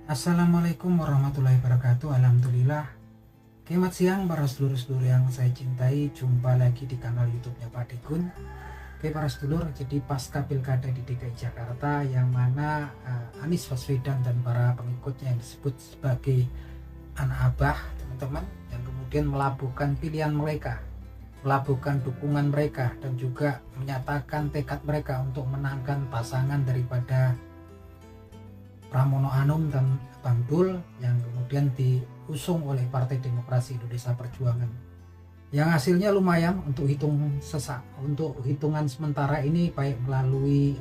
Assalamualaikum warahmatullahi wabarakatuh. Alhamdulillah. Selamat siang para sedulur-sedulur yang saya cintai. Jumpa lagi di kanal YouTube-nya Pak Degun. Oke para sedulur, jadi pasca pilkada di DKI Jakarta yang mana Anies Baswedan dan para pengikutnya yang disebut sebagai anak abah, teman-teman, yang kemudian melabuhkan pilihan mereka, melabuhkan dukungan mereka, dan juga menyatakan tekad mereka untuk menangkan pasangan daripada Pramono Anung dan Bang Dul yang kemudian diusung oleh Partai Demokrasi Indonesia Perjuangan, yang hasilnya lumayan untuk hitungan sementara ini, baik melalui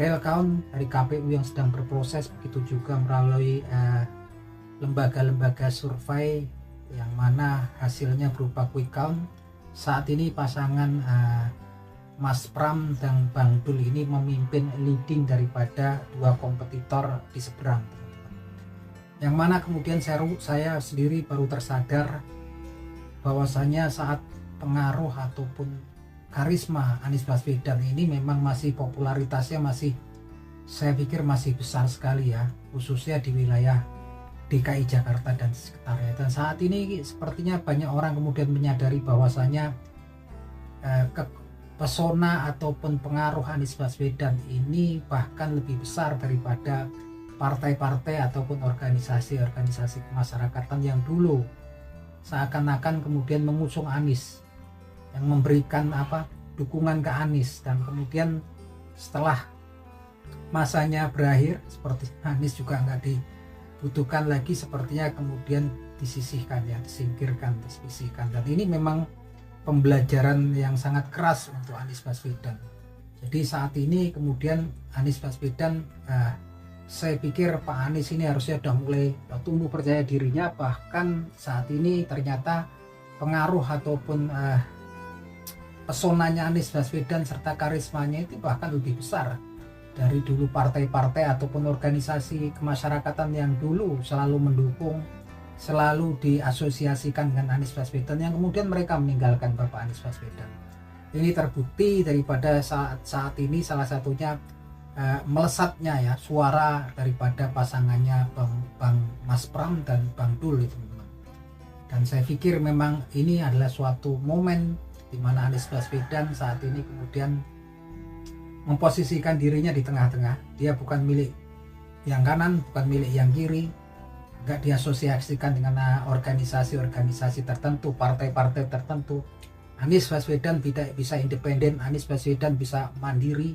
real count dari KPU yang sedang berproses, begitu juga melalui lembaga-lembaga survei yang mana hasilnya berupa quick count. Saat ini pasangan Mas Pram dan Bang Dul ini memimpin leading daripada dua kompetitor di seberang, teman-teman. Yang mana kemudian saya sendiri baru tersadar bahwasanya saat pengaruh ataupun karisma Anies Baswedan ini memang masih popularitasnya saya pikir masih besar sekali ya, khususnya di wilayah DKI Jakarta dan sekitarnya. Dan saat ini sepertinya banyak orang kemudian menyadari bahwasanya pesona ataupun pengaruh Anies Baswedan ini bahkan lebih besar daripada partai-partai ataupun organisasi-organisasi kemasyarakatan yang dulu seakan-akan kemudian mengusung Anies, yang memberikan dukungan ke Anies, dan kemudian setelah masanya berakhir seperti Anies juga nggak dibutuhkan lagi, sepertinya kemudian disisihkan ya, disingkirkan, disisihkan. Dan ini memang pembelajaran yang sangat keras untuk Anies Baswedan. Jadi saat ini kemudian Anies Baswedan, saya pikir Pak Anies ini harusnya sudah mulai tumbuh percaya dirinya. Bahkan saat ini ternyata pengaruh ataupun pesonanya Anies Baswedan serta karismanya itu bahkan lebih besar dari dulu partai-partai ataupun organisasi kemasyarakatan yang dulu selalu mendukung, selalu diasosiasikan dengan Anies Baswedan, yang kemudian mereka meninggalkan Bapak Anies Baswedan. Ini terbukti daripada saat ini salah satunya melesatnya ya suara daripada pasangannya Bang Mas Pram dan Bang Dul itu. Dan saya pikir memang ini adalah suatu momen di mana Anies Baswedan saat ini kemudian memposisikan dirinya di tengah-tengah. Dia bukan milik yang kanan, bukan milik yang kiri, nggak diasosiasikan dengan organisasi-organisasi tertentu, partai-partai tertentu. Anies Baswedan bisa independen, Anies Baswedan bisa mandiri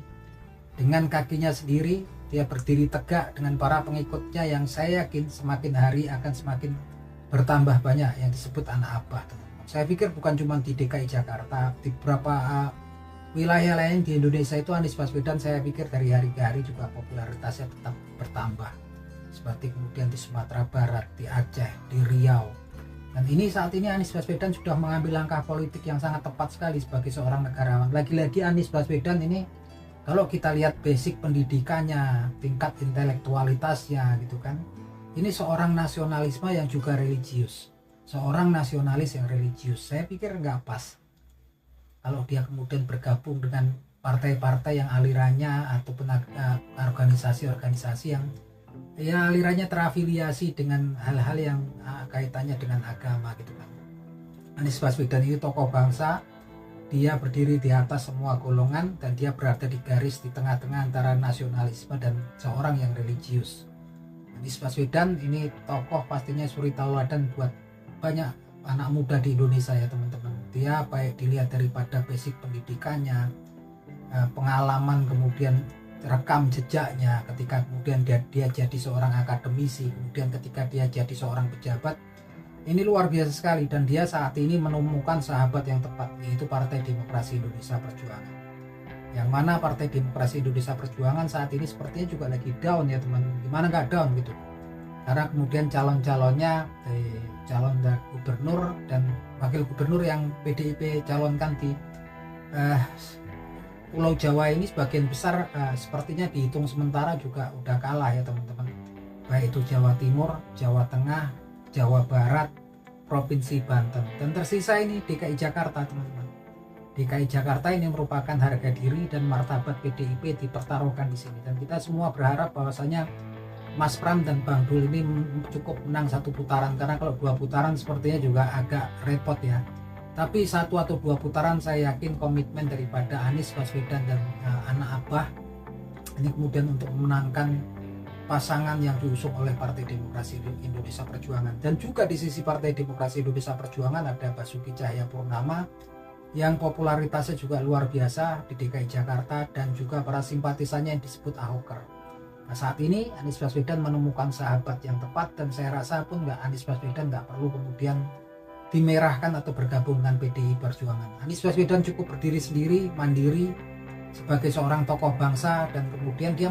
dengan kakinya sendiri. Dia berdiri tegak dengan para pengikutnya yang saya yakin semakin hari akan semakin bertambah banyak yang disebut anak abah, teman-teman. Saya pikir bukan cuma di DKI Jakarta, di beberapa wilayah lain di Indonesia itu Anies Baswedan saya pikir dari hari ke hari juga popularitasnya tetap bertambah, seperti kemudian di Sumatera Barat, di Aceh, di Riau. Dan ini saat ini Anies Baswedan sudah mengambil langkah politik yang sangat tepat sekali sebagai seorang negarawan. Lagi-lagi Anies Baswedan ini kalau kita lihat basic pendidikannya, tingkat intelektualitasnya gitu kan, ini seorang nasionalisme yang juga religius, seorang nasionalis yang religius. Saya pikir nggak pas kalau dia kemudian bergabung dengan partai-partai yang alirannya ataupun organisasi-organisasi yang ya alirannya terafiliasi dengan hal-hal yang kaitannya dengan agama gitu kan. Anies Baswedan ini tokoh bangsa, dia berdiri di atas semua golongan dan dia berada di garis di tengah-tengah antara nasionalisme dan seorang yang religius. Anies Baswedan ini tokoh pastinya suri tauladan buat banyak anak muda di Indonesia ya teman-teman. Dia baik dilihat daripada basic pendidikannya, pengalaman, kemudian rekam jejaknya ketika kemudian dia jadi seorang akademisi, kemudian ketika dia jadi seorang pejabat. Ini luar biasa sekali, dan dia saat ini menemukan sahabat yang tepat, yaitu Partai Demokrasi Indonesia Perjuangan. Yang mana Partai Demokrasi Indonesia Perjuangan saat ini sepertinya juga lagi down ya teman. Gimana nggak down gitu? Karena kemudian calon-calonnya calon gubernur dan wakil gubernur yang PDIP calonkan di Pulau Jawa ini sebagian besar sepertinya dihitung sementara juga udah kalah ya teman-teman. Baik itu Jawa Timur, Jawa Tengah, Jawa Barat, Provinsi Banten, dan tersisa ini DKI Jakarta teman-teman. DKI Jakarta ini merupakan harga diri dan martabat PDIP dipertaruhkan di sini, dan kita semua berharap bahwasanya Mas Pram dan Bang Dul ini cukup menang satu putaran, karena kalau 2 putaran sepertinya juga agak repot ya. Tapi 1 atau 2 putaran saya yakin komitmen daripada Anies Baswedan dan anak Abah ini kemudian untuk memenangkan pasangan yang diusung oleh Partai Demokrasi Indonesia Perjuangan. Dan juga di sisi Partai Demokrasi Indonesia Perjuangan ada Basuki Cahayapurnama yang popularitasnya juga luar biasa di DKI Jakarta, dan juga para simpatisannya yang disebut Ahoker. Nah, saat ini Anies Baswedan menemukan sahabat yang tepat, dan saya rasa pun Anies Baswedan nggak perlu kemudian dimerahkan atau bergabung dengan PDI Perjuangan. Anies Baswedan cukup berdiri sendiri, mandiri sebagai seorang tokoh bangsa, dan kemudian dia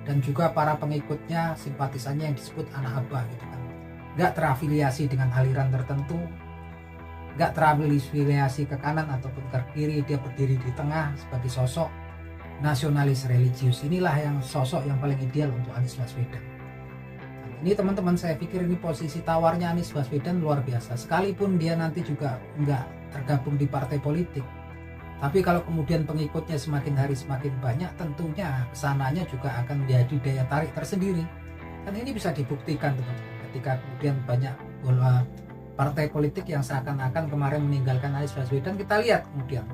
dan juga para pengikutnya, simpatisannya yang disebut anak Abah gitu kan. Nggak terafiliasi dengan aliran tertentu, nggak terafiliasi ke kanan ataupun ke kiri, dia berdiri di tengah sebagai sosok nasionalis religius. Inilah yang sosok yang paling ideal untuk Anies Baswedan. Ini teman-teman, saya pikir ini posisi tawarnya Anies Baswedan luar biasa. Sekalipun dia nanti juga nggak tergabung di partai politik, tapi kalau kemudian pengikutnya semakin hari semakin banyak, tentunya kesananya juga akan menjadi daya tarik tersendiri. Dan ini bisa dibuktikan teman-teman, ketika kemudian banyak bola partai politik yang seakan-akan kemarin meninggalkan Anies Baswedan, kita lihat kemudian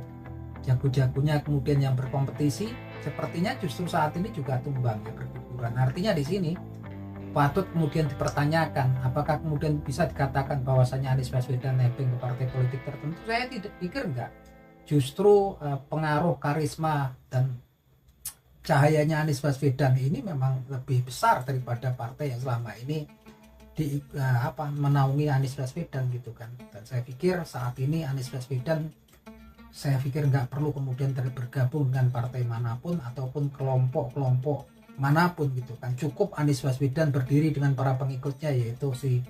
jago-jagonya kemudian yang berkompetisi sepertinya justru saat ini juga tumbang ya, berguguran. Artinya di sini patut kemudian dipertanyakan, apakah kemudian bisa dikatakan bahwasanya Anies Baswedan nebeng ke partai politik tertentu? Saya tidak pikir, enggak. Justru pengaruh karisma dan cahayanya Anies Baswedan ini memang lebih besar daripada partai yang selama ini menaungi Anies Baswedan gitu kan. Dan saya pikir saat ini Anies Baswedan, saya pikir nggak perlu kemudian bergabung dengan partai manapun ataupun kelompok-kelompok manapun gitu kan. Cukup Anies Baswedan berdiri dengan para pengikutnya, yaitu si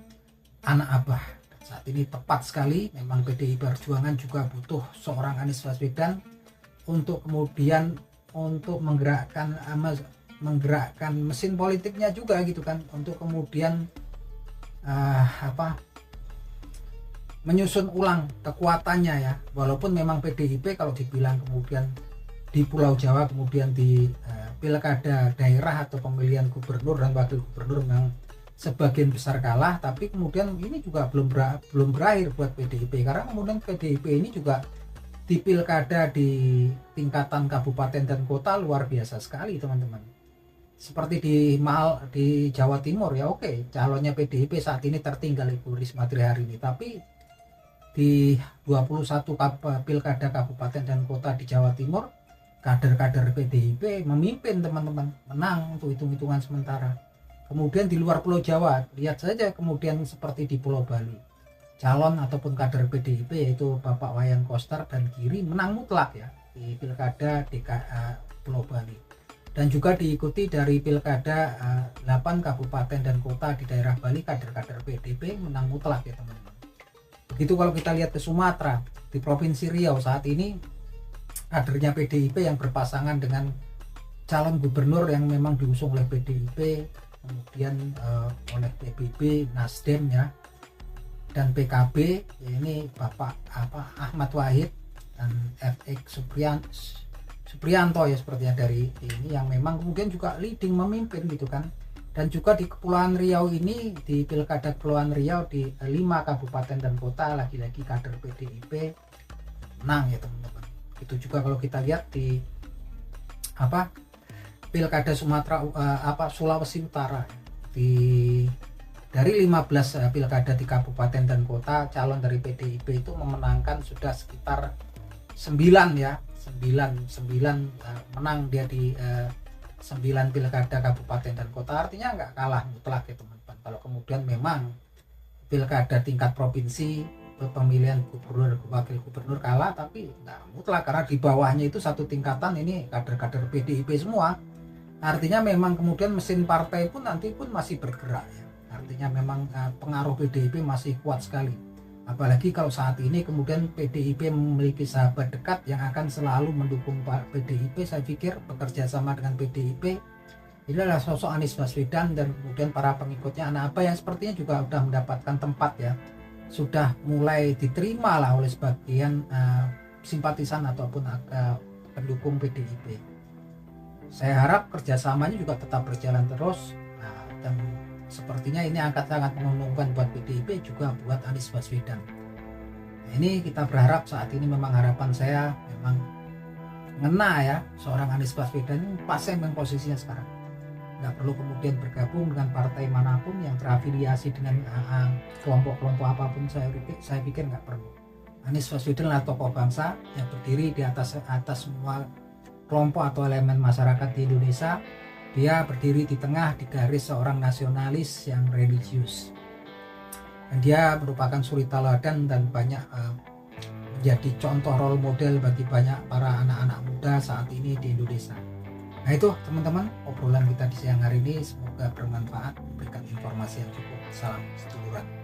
anak Abah. Saat ini tepat sekali, memang PDI Perjuangan juga butuh seorang Anies Baswedan untuk kemudian untuk menggerakkan mesin politiknya juga gitu kan, untuk kemudian menyusun ulang kekuatannya ya. Walaupun memang PDIP kalau dibilang kemudian di Pulau Jawa kemudian di pilkada daerah atau pemilihan gubernur dan wakil gubernur memang sebagian besar kalah, tapi kemudian ini juga belum berakhir buat PDIP, karena kemudian PDIP ini juga di pilkada di tingkatan kabupaten dan kota luar biasa sekali teman-teman. Seperti di Jawa Timur ya, oke, calonnya PDIP saat ini tertinggal Ibu Risma Triharini, tapi di 21 pilkada kabupaten dan kota di Jawa Timur, kader-kader PDIP memimpin teman-teman, menang untuk hitung-hitungan sementara. Kemudian di luar Pulau Jawa, lihat saja kemudian seperti di Pulau Bali, calon ataupun kader PDIP yaitu Bapak Wayan Koster dan Giri menang mutlak ya di pilkada Pulau Bali, dan juga diikuti dari pilkada 8 kabupaten dan kota di daerah Bali, kader-kader PDIP menang mutlak ya teman-teman. Begitu kalau kita lihat ke Sumatera, di Provinsi Riau saat ini kadernya PDIP yang berpasangan dengan calon gubernur yang memang diusung oleh PDIP, kemudian oleh PBB, Nasdem ya, dan PKB, ini Bapak Ahmad Wahid dan FX Supriyanto ya sepertinya, dari ini yang memang kemudian juga leading memimpin gitu kan. Dan juga di Kepulauan Riau ini, di pilkada Kepulauan Riau di 5 kabupaten dan kota, lagi-lagi kader PDIP menang ya teman-teman. Itu juga kalau kita lihat di pilkada Sumatera Sulawesi Utara, dari 15 pilkada di kabupaten dan kota, calon dari PDIP itu memenangkan sudah sekitar 9 ya, 9 menang dia di 9 pilkada kabupaten dan kota, artinya nggak kalah mutlak ya teman-teman. Kalau kemudian memang pilkada tingkat provinsi pemilihan gubernur wakil gubernur kalah, tapi nggak mutlak, karena di bawahnya itu satu tingkatan ini kader-kader PDIP semua. Artinya memang kemudian mesin partai pun nanti pun masih bergerak ya. Artinya memang pengaruh PDIP masih kuat sekali. Apalagi kalau saat ini kemudian PDIP memiliki sahabat dekat yang akan selalu mendukung PDIP. Saya pikir bekerja sama dengan PDIP ini adalah sosok Anies Baswedan dan kemudian para pengikutnya anak Abah yang sepertinya juga sudah mendapatkan tempat ya, sudah mulai diterima lah oleh sebagian simpatisan ataupun pendukung PDIP. Saya harap kerjasamanya juga tetap berjalan terus. dan sepertinya ini akan sangat menguntungkan buat PDIP juga buat Anies Baswedan. Nah, ini kita berharap saat ini memang harapan saya memang ngena ya, seorang Anies Baswedan ini pas memang posisinya sekarang. Nggak perlu kemudian bergabung dengan partai manapun yang terafiliasi dengan kelompok-kelompok apapun, saya pikir nggak perlu. Anies Baswedan adalah tokoh bangsa yang berdiri di atas semua kelompok atau elemen masyarakat di Indonesia. Dia berdiri di tengah di garis seorang nasionalis yang religius, dan dia merupakan suri teladan dan banyak menjadi contoh role model bagi banyak para anak-anak muda saat ini di Indonesia. Nah itu teman-teman obrolan kita di siang hari ini, semoga bermanfaat, memberikan informasi yang cukup. Salam seduluran.